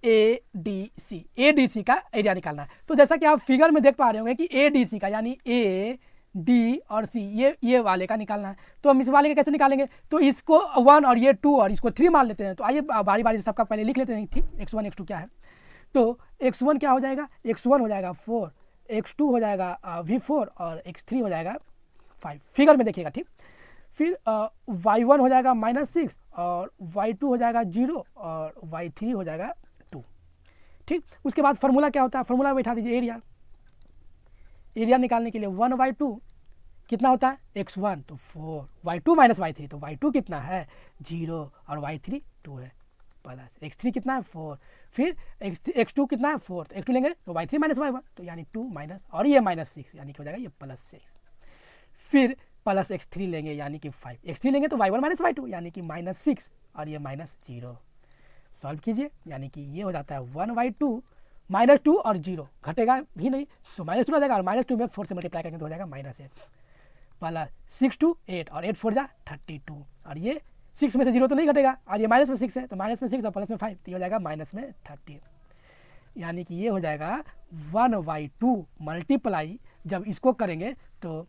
ADC का एरिया निकालना है। तो जैसा कि आप फिगर में देख पा रहे होंगे कि ADC का यानी A, D और C ये वाले का निकालना है। तो हम इस वाले का कैसे निकालेंगे, तो इसको 1 और ये 2 और इसको 3 मान लेते हैं। तो आइए बारी बारी से सबका पहले लिख लेते हैं, ठीक। x1 x2 क्या है, तो x1 क्या हो जाएगा, x1 हो जाएगा 4, x2 हो जाएगा V4 और x3 हो जाएगा 5। फिगर में देखिएगा, ठीक। फिर y1 हो जाएगा -6 और y2 हो जाएगा 0 और y3 हो जाएगा 2, ठीक। उसके बाद फार्मूला क्या होता है, फार्मूला बैठा दीजिए। एरिया निकालने के लिए 1/2 कितना होता है, x1 तो 4, y2 - y3 तो y2 कितना है 0 और y3 2 है, प्लस x3 कितना है 4, फिर x2 कितना है 4, तो x2 लेंगे तो y3 - y1 तो यानी 2 माइनस, और ये -6 यानी कि हो जाएगा ये +6, फिर प्लस x3 लेंगे यानी कि 5, x3 लेंगे तो y1 - y2 यानी कि -6 और ये -0। सॉल्व कीजिए, यानी कि ये हो जाता है 1/2 -2 और 0 घटेगा भी नहीं तो -2 हो जाएगा, और -2 में 4 से मल्टीप्लाई करेंगे तो हो जाएगा -8, प्लस 6 2 8 और 8 4 जा 32, और ये 6 में से 0 तो नहीं घटेगा, और ये माइनस में 6 है तो -6 और प्लस में 5 तो ये हो जाएगा -13। यानी कि ये हो जाएगा 1/2 मल्टीप्लाई, जब इसको करेंगे तो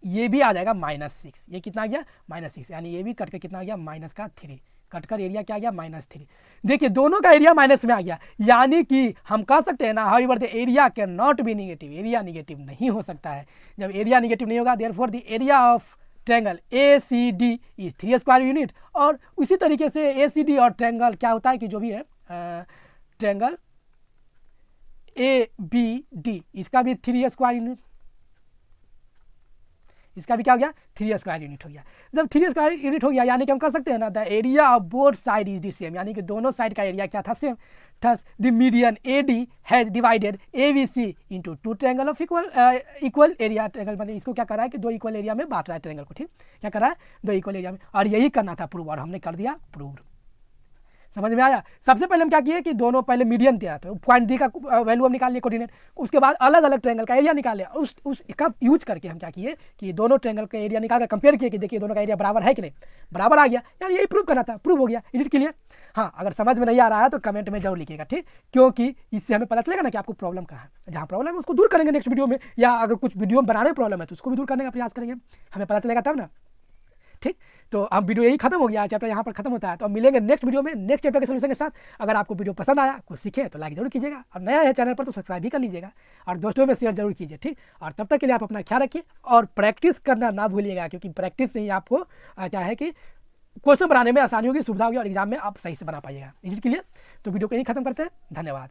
ये भी आ जाएगा -6, ये कितना आ गया -6, यानी ये भी कट के कितना आ गया -3, कटकर एरिया क्या आ गया -3। देखिए दोनों का एरिया माइनस में आ गया, यानी कि हम कह सकते हैं ना, however the area can not be negative, area negative नहीं हो सकता है। जब एरिया निगेटिव नहीं होगा, therefore the area of triangle ACD is 3 square unit. और उसी तरीके से ACD और ट्रायंगल क्या होता है कि जो भी है ट्रायंगल ABD इसका भी 3 स्क्वायर यूनिट, इसका भी क्या हो गया 3 स्क्वायर यूनिट हो गया। जब 3 स्क्वायर यूनिट हो गया यानी कि हम कह सकते हैं ना, the area of both side is the same, यानी कि दोनों साइड का एरिया क्या था same. Thus the median AD has divided ABC into 2 triangle of equal area triangle, मतलब इसको क्या कर रहा है कि 2 इक्वल एरिया में बांट रहा है ट्रायंगल को, ठीक। क्या कर रहा है 2 इक्वल एरिया में, और यही करना था प्रूव, और हमने कर दिया प्रूव। समझ में आया। सबसे पहले हम क्या किए कि दोनों पहले मीडियन दिया, तो पॉइंट डी का वैल्यू हम निकाल लिए कोऑर्डिनेट, उसके बाद अलग अलग ट्रायंगल का एरिया निकाल लिया, उसका यूज करके हम क्या किए कि दोनों ट्रायंगल का एरिया निकाल कर कंपेयर किए कि देखिए दोनों का एरिया बराबर है कि नहीं, बराबर आ गया, यार यही प्रूव करना था, प्रूव हो गया। Is it clear. हाँ, अगर समझ में नहीं आ रहा है तो कमेंट में जरूर लिखिएगा, ठीक, क्योंकि इससे हमें पता चलेगा ना कि आपको प्रॉब्लम कहाँ है। जहाँ प्रॉब्लम है उसको दूर करेंगे नेक्स्ट वीडियो में, या अगर कुछ वीडियो में बनाने में प्रॉब्लम है तो उसको भी दूर करने का प्रयास करेंगे, हमें पता चलेगा तब ना, ठीक। तो अब वीडियो यही खत्म हो गया, चैप्टर यहाँ पर खत्म होता है। तो अब मिलेंगे नेक्स्ट वीडियो में नेक्स्ट चैप्टर के सोल्यूशन के साथ। अगर आपको वीडियो पसंद आया, कुछ सीखे तो लाइक जरूर कीजिएगा, और नया है चैनल पर तो सब्सक्राइब भी कर लीजिएगा, और दोस्तों में शेयर जरूर कीजिए, ठीक। और तब तक के लिए आप अपना ख्याल रखिए और प्रैक्टिस करना ना भूलिएगा, क्योंकि प्रैक्टिस से ही आपको क्या है कि क्वेश्चन बनाने में आसानी होगी, सुविधा होगी, और एग्जाम में आप सही से बना पाइएगा। Is it clear. तो वीडियो को यही खत्म करते हैं, धन्यवाद।